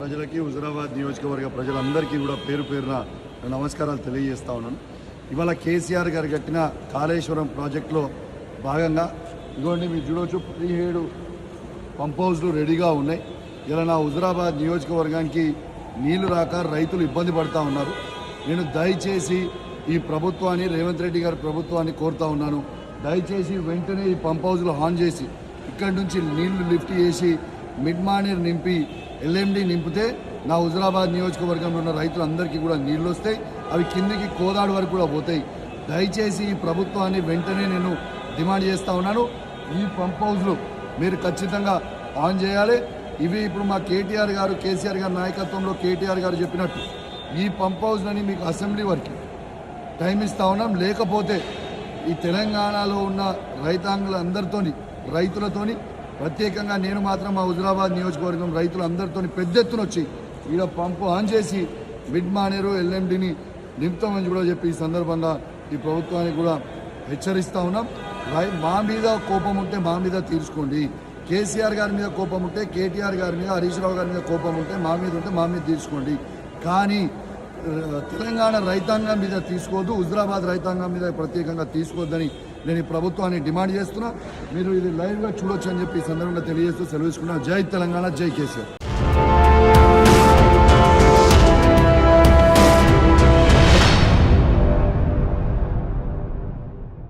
ప్రజలకి హుజురాబాద్ నియోజకవర్గ ప్రజలందరికీ కూడా పేరు పేరున నమస్కారాలు తెలియజేస్తా ఉన్నాను. ఇవాళ కేసీఆర్ గారు కట్టిన కాళేశ్వరం ప్రాజెక్టులో భాగంగా ఇదిగోండి మీరు చూడవచ్చు 17 పంప్ హౌస్లు రెడీగా ఉన్నాయి. ఇలా నా హుజురాబాద్ నియోజకవర్గానికి నీళ్లు రాక రైతులు ఇబ్బంది పడుతూ ఉన్నారు. నేను దయచేసి ఈ ప్రభుత్వాన్ని రేవంత్ రెడ్డి గారి ప్రభుత్వాన్ని కోరుతా ఉన్నాను. దయచేసి వెంటనే ఈ పంప్ హౌస్లు ఆన్ చేసి ఇక్కడి నుంచి నీళ్లు లిఫ్ట్ చేసి మిడ్ మానేర్ నింపి ఎల్ఎండి నింపితే నా హుజురాబాద్ నియోజకవర్గంలో ఉన్న రైతులందరికీ కూడా నీళ్ళు వస్తాయి. అవి కిందికి కోదాడు వరకు కూడా పోతాయి. దయచేసి ఈ ప్రభుత్వాన్ని వెంటనే నేను డిమాండ్ చేస్తూ ఉన్నాను. ఈ పంప్ హౌస్లు మీరు ఖచ్చితంగా ఆన్ చేయాలి. ఇవి ఇప్పుడు మా కేటీఆర్ గారు కేసీఆర్ గారి నాయకత్వంలో కేటీఆర్ గారు చెప్పినట్టు ఈ పంప్ హౌస్లని మీకు అసెంబ్లీ వరకు టైం ఇస్తూ ఉన్నాం. లేకపోతే ఈ తెలంగాణలో ఉన్న రైతాంగులందరితోని రైతులతోని ప్రత్యేకంగా నేను మాత్రం మా హుజురాబాద్ నియోజకవర్గం రైతులందరితో పెద్ద ఎత్తున వచ్చి ఈడ పంపు ఆన్ చేసి మిడ్ మానేరు ఎల్ఎండిని నింపుతామని కూడా చెప్పి ఈ సందర్భంగా ఈ ప్రభుత్వానికి కూడా హెచ్చరిస్తూ ఉన్నాం. మా మీద కోపం ఉంటే మా మీద తీర్చుకోండి. కేసీఆర్ గారి మీద కోపం ఉంటే కేటీఆర్ గారి మీద హరీష్ రావు గారి మీద కోపం ఉంటే మా మీద ఉంటే మా మీద తీర్చుకోండి. కానీ తెలంగాణ రైతాంగం మీద తీసుకోవద్దు, హుజురాబాద్ రైతాంగం మీద ప్రత్యేకంగా తీసుకోవద్దని నేను ఈ ప్రభుత్వాన్ని డిమాండ్ చేస్తున్నా. మీరు ఇది లైవ్గా చూడొచ్చు అని చెప్పి ఈ సందర్భంగా తెలియజేస్తూ సెలవు తీసుకున్నా. జై తెలంగాణ, జై కేసీఆర్.